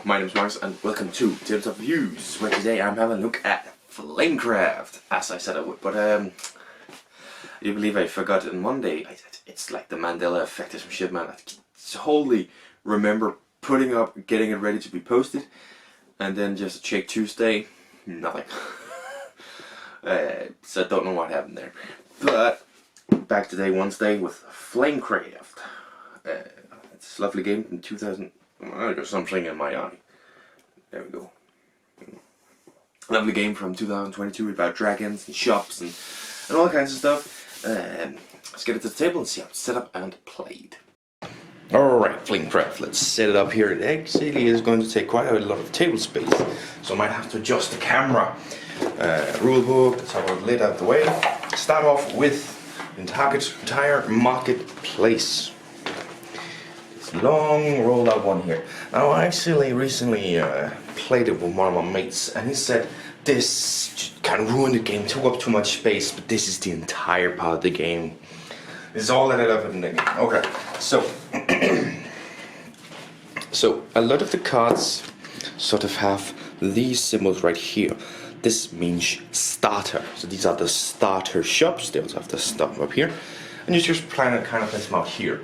my name is Marcus and welcome to Tabletop Views, where today I'm having a look at Flamecraft, as I said I would, but you believe I forgot it on Monday. It's like the Mandela effect or some shit, man. I totally remember putting up, getting it ready to be posted, and then just check Tuesday, nothing. So I don't know what happened there. But back today, Wednesday, with Flamecraft. It's a lovely game in 2000. I got something in my eye. There we go. Lovely game from 2022 about dragons and shops and all kinds of stuff. Let's get it to the table and see how it's set up and played. Alright, Flamecraft, let's set it up here. It actually is going to take quite a lot of table space, so I might have to adjust the camera. Rulebook, let's have it laid out the way. Start off with the entire marketplace. Long rolled out one here. Now I actually recently played it with one of my mates and he said this kind of ruined the game, took up too much space, but this is the entire part of the game. This is all that I love in the game. Okay, so so a lot of the cards sort of have these symbols right here. This means starter. So these are the starter shops. They also have the stuff up here. And you just kind of place them out here.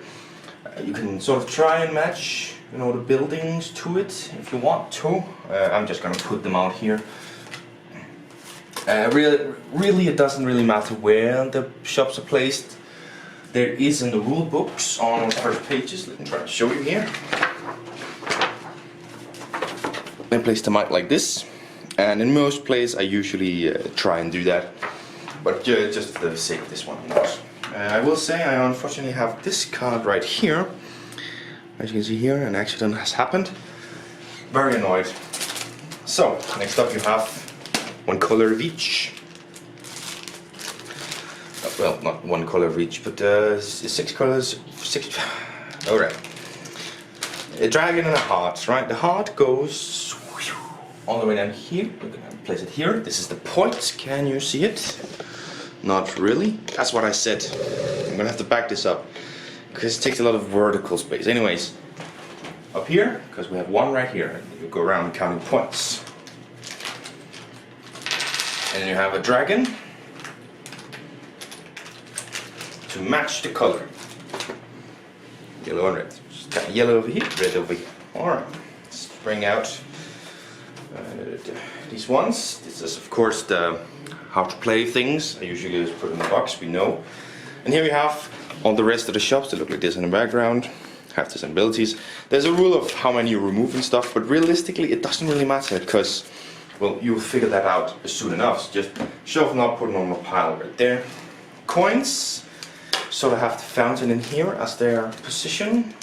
You can sort of try and match, you know, the buildings to it if you want to. I'm just gonna put them out here. Really, it doesn't really matter where the shops are placed. There is in the rule books on the first pages. Let me try to show you here. I place them out like this, and in most places I usually try and do that, but just for the sake of this one, of course. I will say I unfortunately have this card right here. As you can see here, an accident has happened. Very annoyed. So, next up you have one color of each. Well, not one color of each, but 6 colors, 6... Alright. A dragon and a heart, right? The heart goes all the way down here. We're gonna place it here. This is the point. Can you see it? Not really. That's what I said. I'm gonna have to back this up because it takes a lot of vertical space. Anyways, up here, because we have one right here, and you go around counting points. And then you have a dragon to match the color. Yellow and red. Just got yellow over here, red over here. Alright, let's bring out these ones. This is of course the how to play things. I usually just put in the box, we know. And here we have all the rest of the shops that look like this in the background. Have the same abilities. There's a rule of how many you remove and stuff, but realistically it doesn't really matter because, well, you'll figure that out soon enough. So just shove them up, put them on a pile right there. Coins sort of have the fountain in here as their position.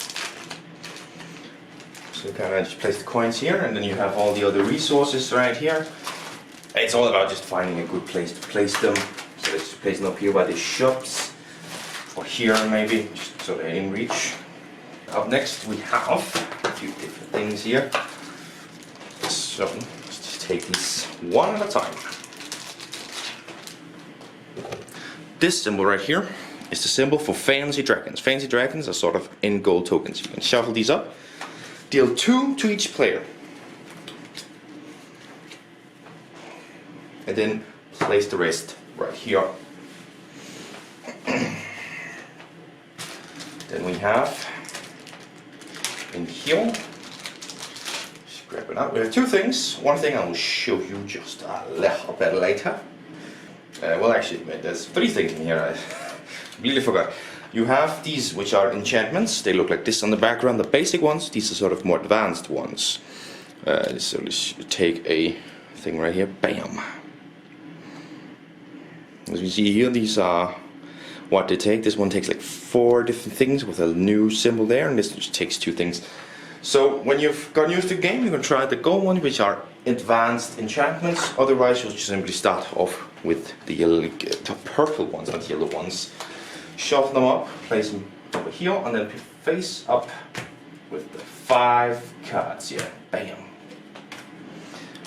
So you kind of just place the coins here, and then you have all the other resources right here. It's all about just finding a good place to place them. So let's just place them up here by the shops, or here maybe, just so they're in reach. Up next we have a few different things here. So let's just take these one at a time. This symbol right here is the symbol for fancy dragons. Fancy dragons are sort of in gold tokens. You can shuffle these up. Deal 2 to each player. And then place the rest right here. Then we have in here, just grab it out. We have 2 things. One thing I will show you just a little bit later. Well, actually, there's 3 things in here. I completely forgot. You have these, which are enchantments. They look like this on the background. The basic ones. These are sort of more advanced ones. So let's take a thing right here. Bam. As you see here, these are what they take. This one takes like 4 different things with a new symbol there, and this just takes 2 things. So when you've gotten used to the game, you can try the gold ones, which are advanced enchantments. Otherwise, you'll just simply start off with the yellow, the purple ones, not yellow ones. Shuffle them up, place them over here, and then face up with the 5 cards here. Bam.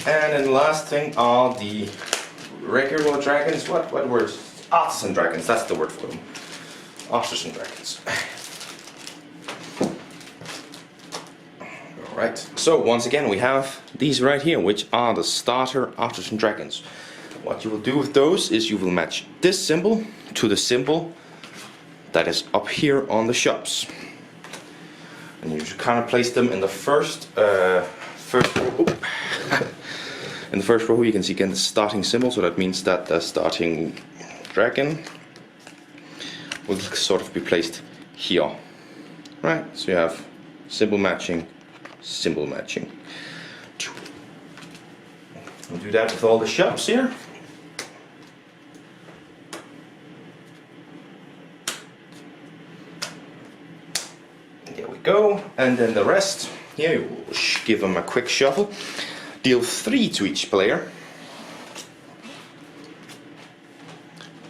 And then the last thing are the regular dragons. What words? Artisan dragons, that's the word for them. Artisan dragons. Right, so once again we have these right here, which are the starter Artisan Dragons. What you will do with those is you will match this symbol to the symbol that is up here on the shops. And you just kind of place them in the first row. In the first row you can see again the starting symbol, so that means that the starting dragon will sort of be placed here. Right, so you have symbol matching, symbol matching. We'll do that with all the shops here. There we go, and then the rest here you will give them a quick shuffle. Deal 3 to each player.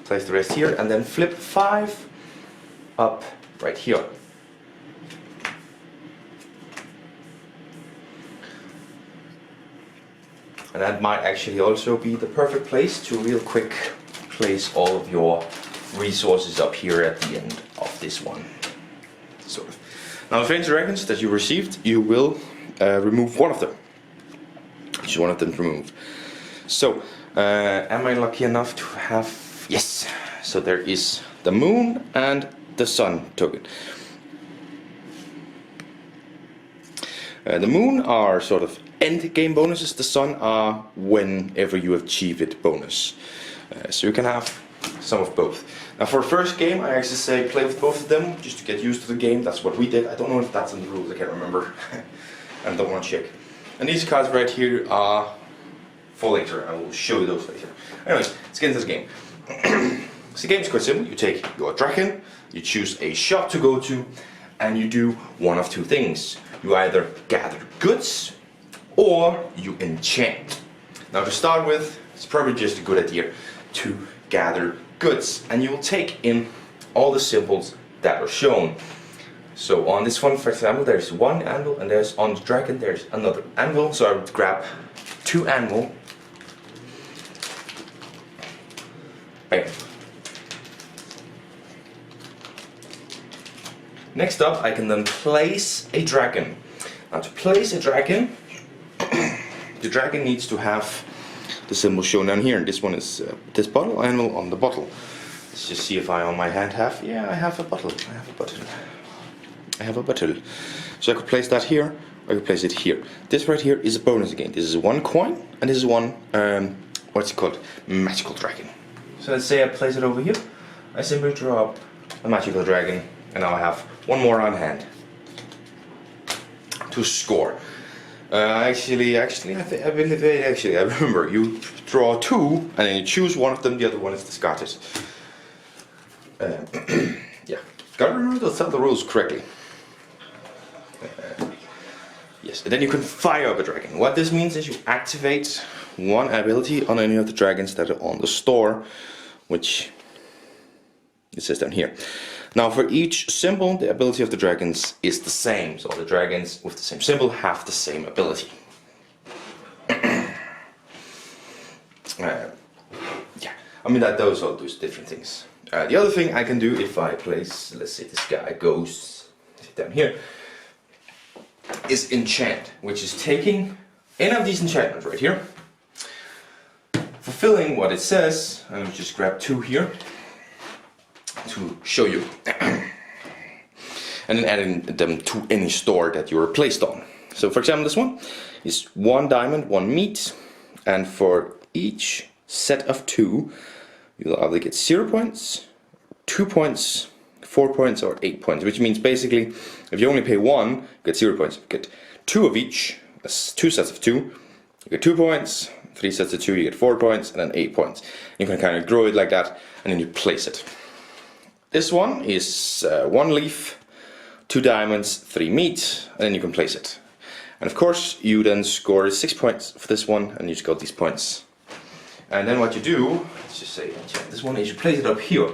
Place the rest here, and then flip 5 up right here. And that might actually also be the perfect place to real quick place all of your resources up here at the end of this one. Sort of. Now the fancy dragons that you received, you will remove one of them. Each one of them removed. So, am I lucky enough to have... Yes! So there is the moon and the sun token. The moon are sort of end game bonuses, the sun are whenever you achieve it bonus. So you can have some of both. Now for the first game I actually say play with both of them just to get used to the game. That's what we did. I don't know if that's in the rules, I can't remember. I don't want to check. And these cards right here are for later. I will show you those later. Anyways, let's get into the game. So the game is quite simple. You take your dragon, you choose a shop to go to, and you do one of two things. You either gather goods or you enchant. Now to start with, it's probably just a good idea to gather goods, and you will take in all the symbols that are shown. So on this one, for example, there's one anvil, and there's on the dragon there's another anvil. So I would grab 2 anvil. Bam. Next up, I can then place a dragon. Now to place a dragon, the dragon needs to have the symbol shown down here. And this one is this bottle, anvil on the bottle. Let's just see if I on my hand have. Yeah, I have a bottle. I have a bottle. I have a bottle. So I could place that here, or I could place it here. This right here is a bonus again. This is 1 coin, and this is one, what's it called? Magical dragon. So let's say I place it over here. I simply draw up a magical dragon, and now I have 1 more on hand to score. I remember you draw 2, and then you choose one of them. The other one is discarded. Yeah, gotta remember to tell the rules correctly. Yes, and then you can fire up a dragon. What this means is you activate 1 ability on any of the dragons that are on the store, which it says down here. Now for each symbol, the ability of the dragons is the same. So the dragons with the same symbol have the same ability. Yeah, I mean that those all do different things. The other thing I can do if I place, let's say this guy goes down here, is enchant, which is taking any of these enchantments right here, fulfilling what it says, and I'll just grab 2 here to show you, and then adding them to any store that you are placed on. So for example, this one is 1 diamond, 1 meat, and for each set of 2 you'll either get 0 points, 2 points, 4 points, or 8 points, which means basically if you only pay 1 you get 0 points. If you get 2 of each, that's 2 sets of 2, you get 2 points, 3 sets of 2 you get 4 points, and then 8 points. You can kind of grow it like that, and then you place it. This one is 1 leaf, 2 diamonds, 3 meat, and then you can place it. And of course you then score 6 points for this one, and you just got these points. And then what you do, let's just say this one, is you place it up here.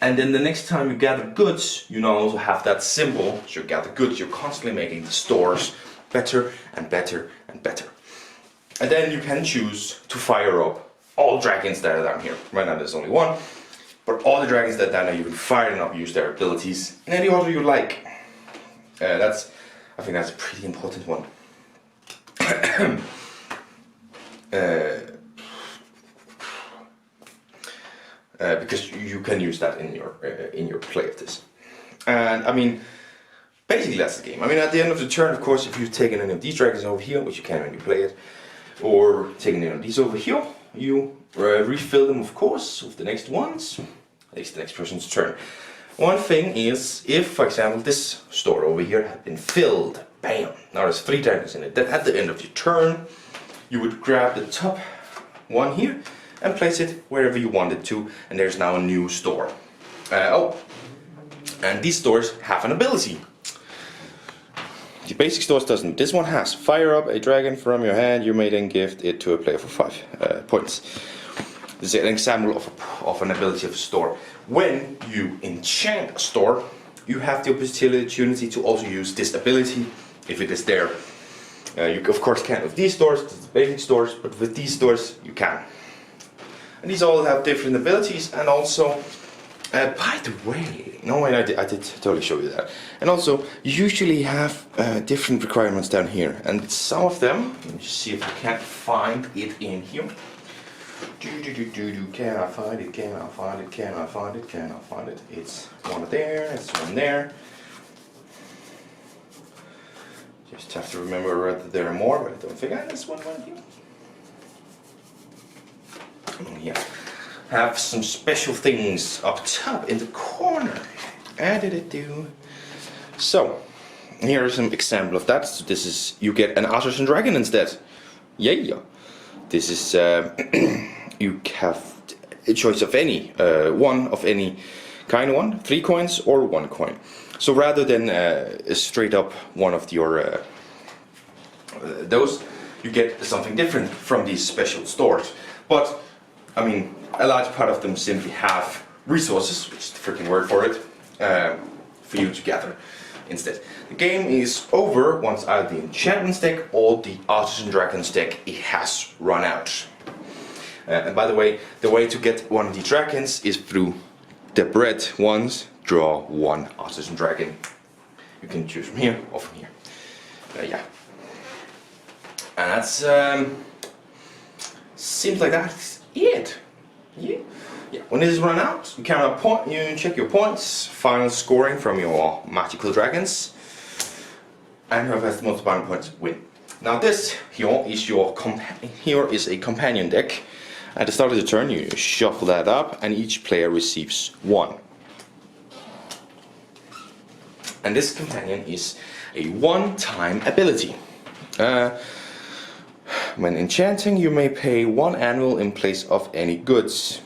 And then the next time you gather goods, you now also have that symbol. So you gather goods, you're constantly making the stores better and better and better. And then you can choose to fire up all dragons that are down here. Right now there's only 1. But all the dragons that are down there, you can fire them up, use their abilities in any order you like. That's I think that's a pretty important one. Because you can use that in your play of this. And I mean, basically that's the game. I mean, at the end of the turn, of course, if you've taken any of these dragons over here, which you can when you play it, or taking any of these over here, you refill them, of course, with the next ones. It's the next person's turn. One thing is, if, for example, this store over here had been filled, bam, now there's 3 dragons in it, then at the end of your turn, you would grab the top one here and place it wherever you wanted to, and there's now a new store. And these stores have an ability. The basic stores doesn't. This one has fire up a dragon from your hand. You may then gift it to a player for 5 points. This is an example of an ability of a store. When you enchant a store, you have the opportunity to also use this ability if it is there. You of course can't with these stores, the basic stores, but with these stores you can. And these all have different abilities, and also, by the way, no, I did totally show you that. And also, you usually have different requirements down here, and some of them, let me just see if I can't find it in here. Can I find it? Can I find it? Can I find it? Can I find it? It's one there, it's one there. Just have to remember whether there are more, but I don't think there's one right here. Oh, yeah. Have some special things up top in the corner. So, here are some example of that. So this is, you get an artisan dragon instead. Yeah. This is, you have a choice of any, one of any kind one, 3 coins or 1 coin. So rather than straight up one of your, those, you get something different from these special stores. But, I mean, a large part of them simply have resources, which is the freaking word for it, for you to gather instead. The game is over once either the enchantment deck or the artisan dragon's deck it has run out. And by the way to get one of the dragons is through the red ones. Draw 1 artisan dragon. You can choose from here or from here. Yeah. And that's seems like that's it. Yeah. When this is run out, you count up you check your points, final scoring from your magical dragons, and whoever has the most final points win. Now this here is a companion deck. At the start of the turn, you shuffle that up, and each player receives 1. And this companion is a one-time ability. When enchanting, you may pay 1 annual in place of any goods.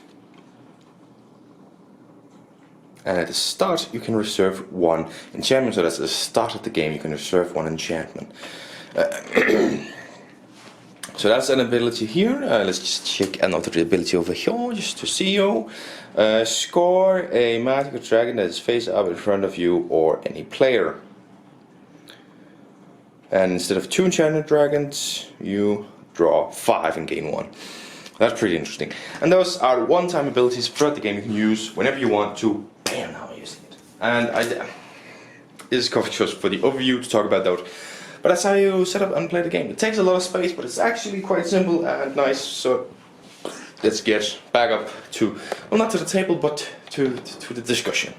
And at the start, you can reserve 1 enchantment. So that's at the start of the game, you can reserve 1 enchantment. So that's an ability here. Let's just check another ability over here, just to see you. Score a magical dragon that is face up in front of you or any player. And instead of 2 enchanted dragons, you draw 5 and gain 1. That's pretty interesting. And those are one-time abilities throughout the game you can use whenever you want to. Bam, now I'm using it. And this is coffee just for the overview to talk about that. But that's how you set up and play the game. It takes a lot of space, but it's actually quite simple and nice. So let's get back up to, well, not to the table, but to the discussion.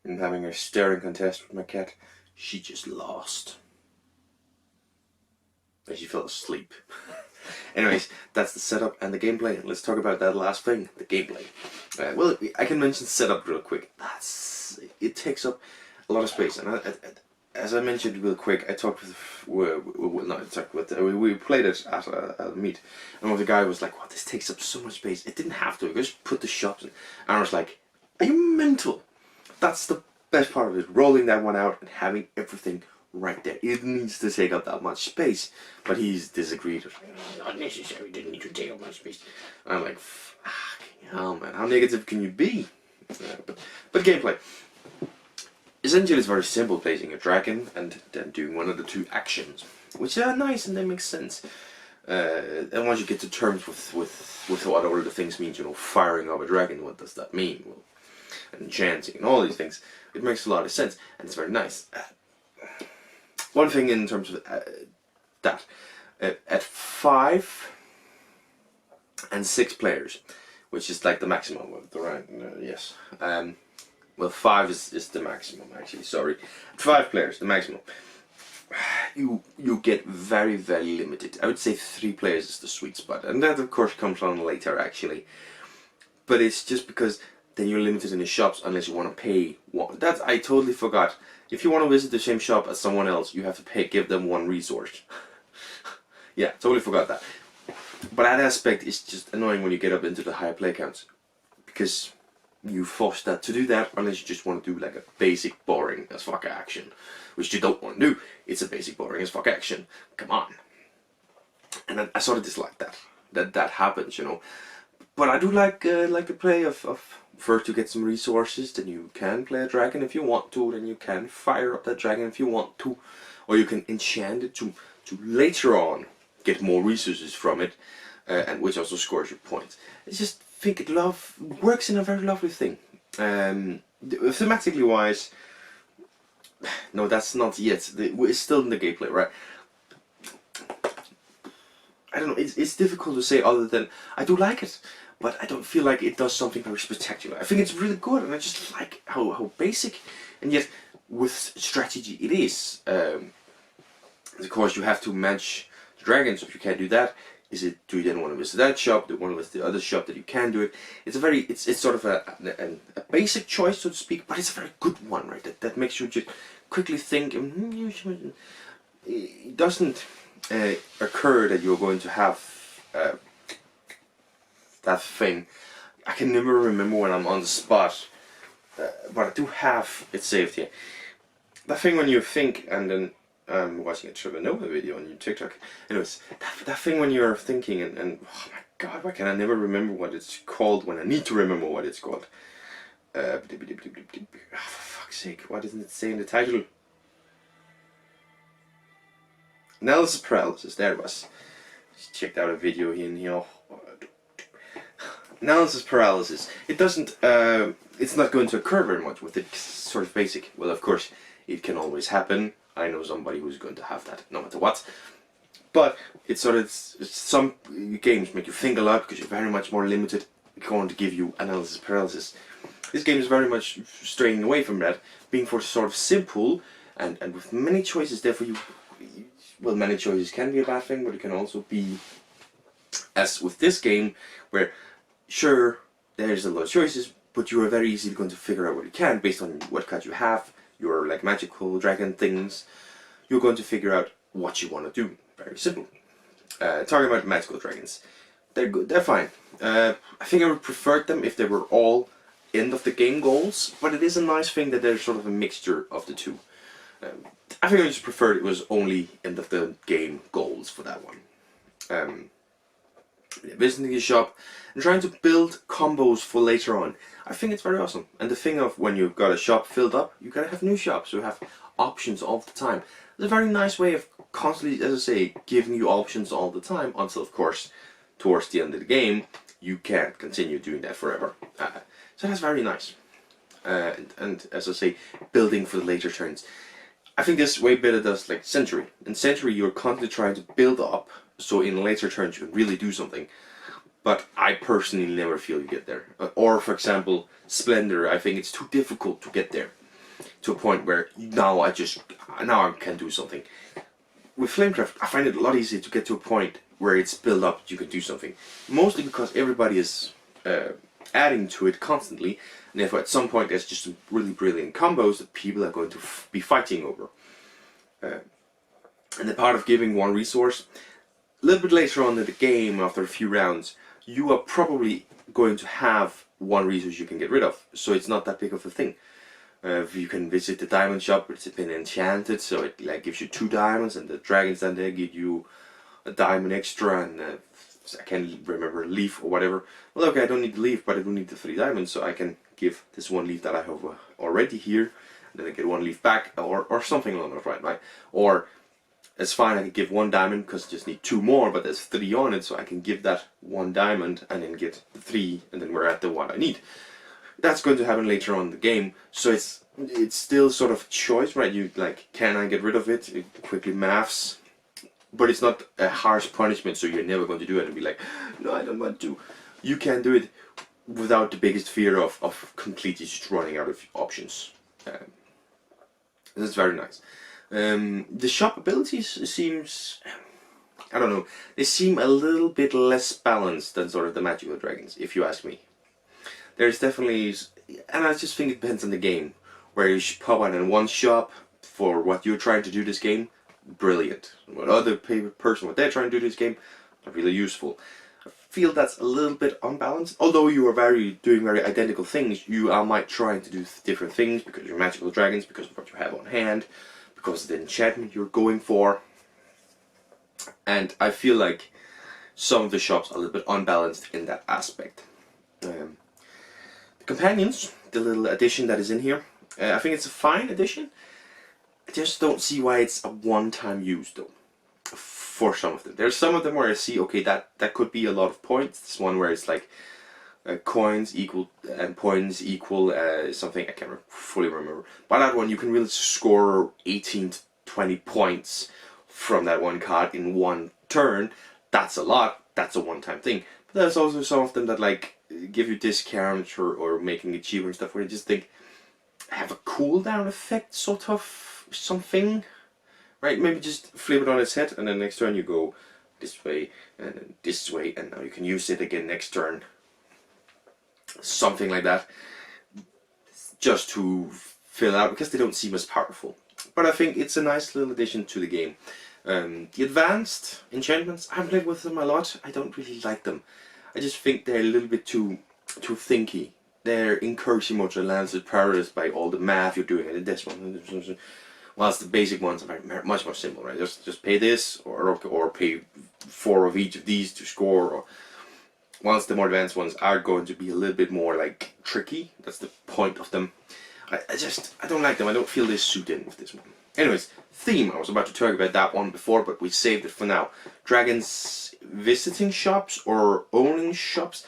I'm having a staring contest with my cat. She just lost. And she fell asleep. Anyways, that's the setup and the gameplay. Let's talk about that last thing, the gameplay. Well, I can mention setup real quick. It takes up a lot of space, and as I mentioned real quick, I talked with we played it at a meet, and the guy was like, "Wow, this takes up so much space." It didn't have to. I just put the shops in, and I was like, "Are you mental?" That's the best part of it, rolling that one out and having everything right there. It needs to take up that much space, but he's disagreed. Not necessary. Didn't need to take up much space. And I'm like, fucking hell, man, how negative can you be? But gameplay. Essentially, it's very simple, placing a dragon and then doing one of the 2 actions, which are nice and they make sense. And once you get to terms with what all the things mean, you know, firing up a dragon, what does that mean? Well, and enchanting and all these things. It makes a lot of sense, and it's very nice. One thing in terms of that, at 5 and 6 players, which is like the maximum of the round, yes. Well, 5 is the maximum, actually, sorry. 5 players, the maximum. You get very, very limited. I would say 3 players is the sweet spot, and that of course comes on later, actually. But it's just because then you're limited in the shops unless you want to pay one. That I totally forgot. If you want to visit the same shop as someone else, you have to give them 1 resource. Yeah, totally forgot that. But that aspect is just annoying when you get up into the higher play counts, because you force that to do that unless you just want to do like a basic boring as fuck action, which you don't want to do. It's a basic boring as fuck action. Come on. And I sort of dislike that happens, you know. But I do like a play of first to get some resources, then you can play a dragon if you want to, then you can fire up that dragon if you want to, or you can enchant it to later on get more resources from it, and which also scores your points. I just think it works in a very lovely thing. Thematically wise, no, that's not yet. It's still in the gameplay, right? I don't know. It's difficult to say other than I do like it, but I don't feel like it does something very spectacular. I think it's really good, and I just like how basic, and yet with strategy it is. Of course, you have to match the dragons. If you can't do that, do you then want to visit that shop? Do you want to visit the other shop that you can do it? It's sort of a basic choice, so to speak, but it's a very good one, right? That makes you just quickly think. It doesn't occur that you're going to have that thing. I can never remember when I'm on the spot, but I do have it saved here. That thing when you think and then watching a Trevor Noah video on your TikTok. Anyways, that thing when you're thinking and oh my god, why can I never remember what it's called when I need to remember what it's called? For fuck's sake, why doesn't it say in the title? Analysis paralysis, there it was. Just checked out a video here and here. Analysis paralysis. It doesn't, it's not going to occur very much with it, it's sort of basic. Well, of course, it can always happen. I know somebody who's going to have that, no matter what. But it's sort of, some games make you think a lot because you're very much more limited. It's going to give you analysis paralysis. This game is very much straying away from that, being for sort of simple and with many choices. Therefore, well, many choices can be a bad thing, but it can also be, as with this game, where sure there's a lot of choices, but you are very easily going to figure out what you can based on what card you have. Your like magical dragon things, you're going to figure out what you want to do. Very simple. Talking about magical dragons, they're good. They're fine. I think I would prefer them if they were all end of the game goals, but it is a nice thing that they're sort of a mixture of the two. I think I just preferred it was only end of the game goals for that one. Visiting the shop and trying to build combos for later on. I think it's very awesome. And the thing of when you've got a shop filled up, you gotta have new shops, so you have options all the time. It's a very nice way of constantly, as I say, giving you options all the time until, of course, towards the end of the game, you can't continue doing that forever. So that's very nice. And as I say, building for the later turns. I think this way better does like Century. In Century, you're constantly trying to build up, so in later turns you can really do something. But I personally never feel you get there. Or for example, Splendor, I think it's too difficult to get there. To a point where now I can do something. With Flamecraft, I find it a lot easier to get to a point where it's built up, you can do something. Mostly because everybody is adding to it constantly, and therefore at some point there's just some really brilliant combos that people are going to be fighting over. And the part of giving one resource, a little bit later on in the game, after a few rounds, you are probably going to have one resource you can get rid of, so it's not that big of a thing. You can visit the diamond shop, it's been enchanted, so it like gives you 2 diamonds, and the dragons down there give you a diamond extra, and I can't remember, leaf or whatever. Well, okay, I don't need the leaf, but I do need the 3 diamonds, so I can give this 1 leaf that I have already here, and then I get 1 leaf back, or something along those lines, right? Or it's fine, I can give 1 diamond because I just need 2 more, but there's 3 on it, so I can give that 1 diamond and then get the 3, and then we're at the what I need. That's going to happen later on in the game, so it's still sort of a choice, right? You like, can I get rid of it? It quickly maths, but it's not a harsh punishment, so you're never going to do it and be like, no, I don't want to. You can do it without the biggest fear of completely just running out of options. That's very nice. The shop abilities seems, I don't know, they seem a little bit less balanced than sort of the magical dragons, if you ask me. There's definitely, and I just think it depends on the game, where you should pop out in one shop for what you're trying to do this game, brilliant. What other person, what they're trying to do this game, not really useful. I feel that's a little bit unbalanced. Although you are doing very identical things, you might try to do different things because you're magical dragons, because of what you have on hand, because of the enchantment you're going for. And I feel like some of the shops are a little bit unbalanced in that aspect. The companions, the little addition that is in here, I think it's a fine addition. I just don't see why it's a one-time use though. For some of them, there's some of them where I see, okay, that could be a lot of points. This one where it's like coins equal and points equal something I can't fully remember. But that one you can really score 18 to 20 points from that one card in one turn. That's a lot. That's a one-time thing. But there's also some of them that like give you discounts or making it cheaper and stuff, where you just think have a cooldown effect, sort of something. Right, maybe just flip it on its head, and then next turn you go this way, and then this way, and now you can use it again next turn. Something like that, just to fill out, because they don't seem as powerful. But I think it's a nice little addition to the game. The advanced enchantments, I've played with them a lot. I don't really like them. I just think they're a little bit too thinky. They're encouraging much lands paralyzed by all the math you're doing, and this one. Whilst the basic ones are much more simple, right? Just pay this, or pay 4 of each of these to score. Or whilst the more advanced ones are going to be a little bit more like tricky. That's the point of them. I don't like them. I don't feel they suit in with this one. Anyways, theme. I was about to talk about that one before, but we saved it for now. Dragons visiting shops or owning shops.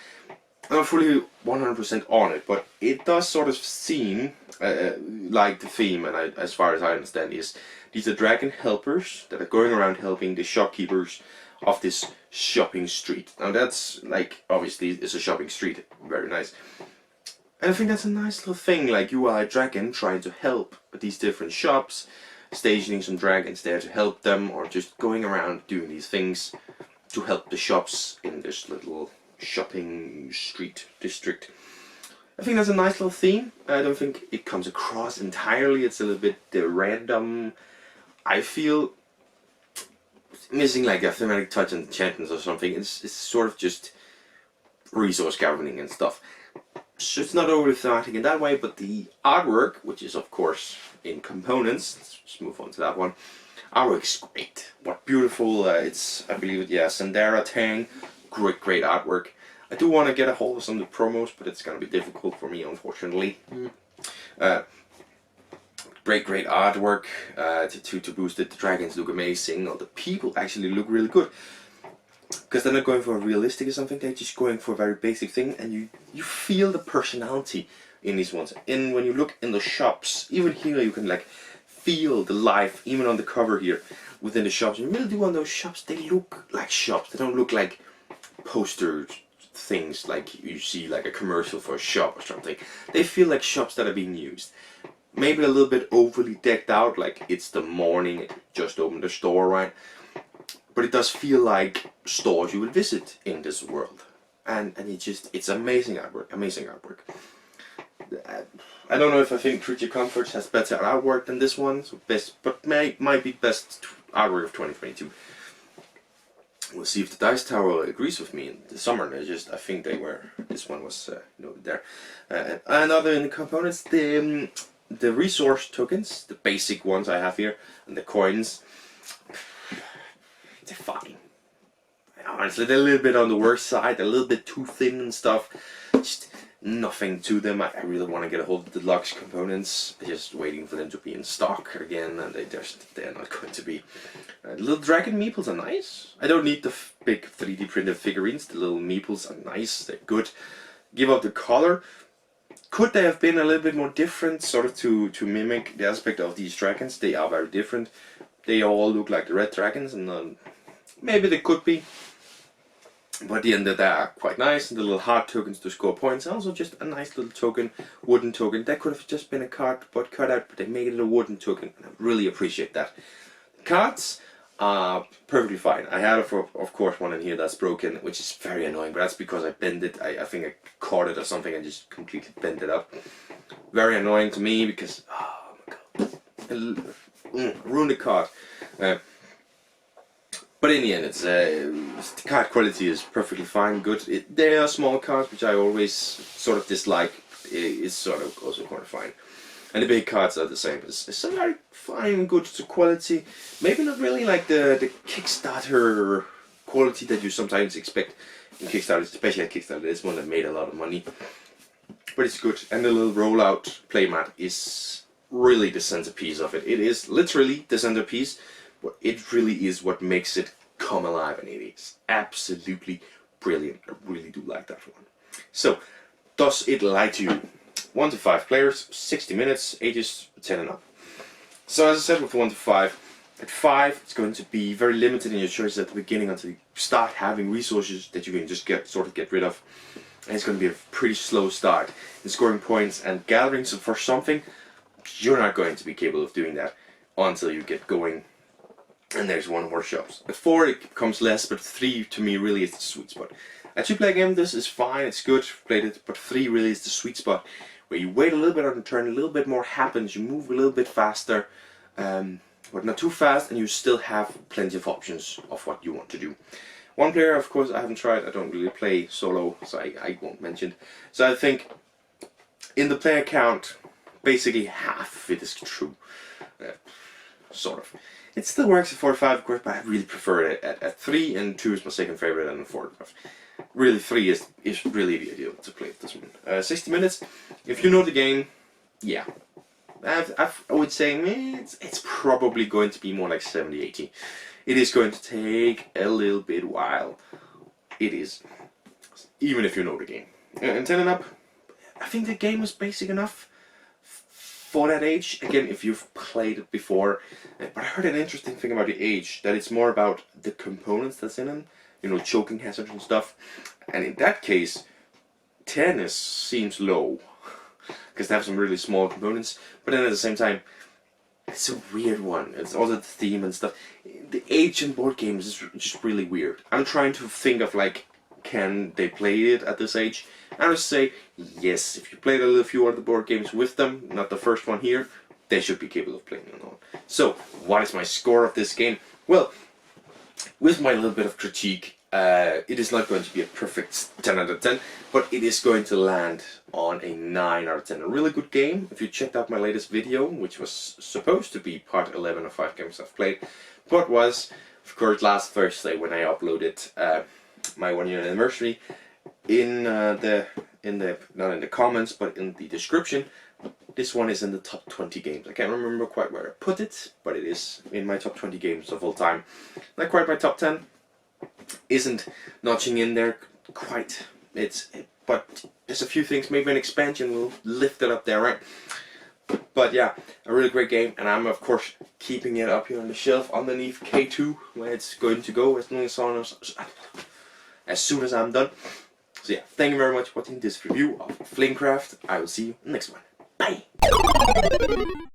I'm not fully 100% on it, but it does sort of seem like the theme, and as far as I understand, is these are dragon helpers that are going around helping the shopkeepers of this shopping street. Now that's like, obviously it's a shopping street, very nice. And I think that's a nice little thing, like you are a dragon trying to help these different shops, stationing some dragons there to help them, or just going around doing these things to help the shops in this little shopping street district. I think that's a nice little theme. I don't think it comes across entirely. It's a little bit random. I feel missing like a thematic touch and enchantments or something. It's sort of just resource governing and stuff. So it's not overly thematic in that way, but the artwork, which is of course in components, let's just move on to that one. Artwork's great. What beautiful, it's, I believe it, yeah, Sandara Tang. Great artwork. I do want to get a hold of some of the promos, but it's going to be difficult for me, unfortunately. Great artwork to boost it. The dragons look amazing. All the people actually look really good. Because they're not going for a realistic or something, they're just going for a very basic thing, and you feel the personality in these ones. And when you look in the shops, even here you can like feel the life, even on the cover here, within the shops. You really do on those shops, they look like shops. They don't look like poster things like you see like a commercial for a shop or something. They feel like shops that are being used. Maybe a little bit overly decked out, like it's the morning, just opened the store, right? But it does feel like stores you would visit in this world. And it's amazing artwork, amazing artwork. I don't know if I think Creature Comforts has better artwork than this one, so but might be best artwork of 2022. We'll see if the Dice Tower agrees with me in the summer. I think they were. This one was noted there. Another in the components, the resource tokens, the basic ones I have here, and the coins. They're fine. Honestly, they're a little bit on the worst side. They're a little bit too thin and stuff. Just nothing to them. I really want to get a hold of the deluxe components. Just waiting for them to be in stock again, and they're not going to be. Little dragon meeples are nice. I don't need the big 3D printed figurines. The little meeples are nice. They're good. Give up the color. Could they have been a little bit more different, sort of to mimic the aspect of these dragons? They are very different. They all look like the red dragons, and maybe they could be. But at the end, they are quite nice. The little heart tokens to score points. Also, just a nice little token, wooden token. That could have just been a cardboard cutout, but they made it a wooden token, and I really appreciate that. The cards are perfectly fine. I had, of course, one in here that's broken, which is very annoying, but that's because I bent it. I think I caught it or something and just completely bent it up. Very annoying to me because, oh my god, ruined the card. But in the end, it's the card quality is perfectly fine, good. They are small cards, which I always sort of dislike. It's sort of also quite fine. And the big cards are the same. It's a very fine, good quality. Maybe not really like the Kickstarter quality that you sometimes expect in Kickstarter, especially at Kickstarter. This one that made a lot of money. But it's good. And the little rollout playmat is really the centerpiece of it. It is literally the centerpiece. But it really is what makes it come alive, and it is absolutely brilliant. I really do like that one. So, does it lie to you? 1 to 5 players, 60 minutes, ages 10 and up. So as I said with 1 to 5, at 5 it's going to be very limited in your choices at the beginning until you start having resources that you can just sort of get rid of. And it's going to be a pretty slow start in scoring points and gathering. So for something, you're not going to be capable of doing that until you get going. And there's 1 workshops. At 4 it becomes less, but 3 to me really is the sweet spot. At 2-player game this is fine, it's good, played it, but 3 really is the sweet spot, where you wait a little bit on the turn, a little bit more happens, you move a little bit faster, but not too fast, and you still have plenty of options of what you want to do. 1 player, of course, I haven't tried, I don't really play solo, so I won't mention. So I think in the player count, basically half of it is true, sort of. It still works at 4 or 5, of course, but I really prefer it at 3, and 2 is my second favorite, and 4. Really, 3 is really the ideal to play this one. 60 minutes. If you know the game, yeah. I would say it's probably going to be more like 70, 80. It is going to take a little bit while. It is. Even if you know the game. And 10 and up, I think the game is basic enough for that age. Again, if you've played it before. But I heard an interesting thing about the age, that it's more about the components that's in them. You know, choking hazards and stuff. And in that case, 10 seems low. Because they have some really small components. But then at the same time, it's a weird one. It's also the theme and stuff. The age in board games is just really weird. I'm trying to think of like, can they play it at this age? I would say yes. If you played a few other board games with them, not the first one here, they should be capable of playing it on. So, what is my score of this game? Well, with my little bit of critique, it is not going to be a perfect 10 out of 10, but it is going to land on a 9 out of 10. A really good game. If you checked out my latest video, which was supposed to be part 11 of 5 games I've played, but was, of course, last Thursday when I uploaded my 1 year anniversary, not in the comments, but in the description, this one is in the top 20 games. I can't remember quite where I put it, but it is in my top 20 games of all time. Not quite my top 10. Isn't notching in there quite. But there's a few things. Maybe an expansion will lift it up there, right? But yeah, a really great game, and I'm of course keeping it up here on the shelf underneath K2, where it's going to go as soon as I'm done. So yeah, thank you very much for watching this review of Flamecraft. I will see you next one. Bye!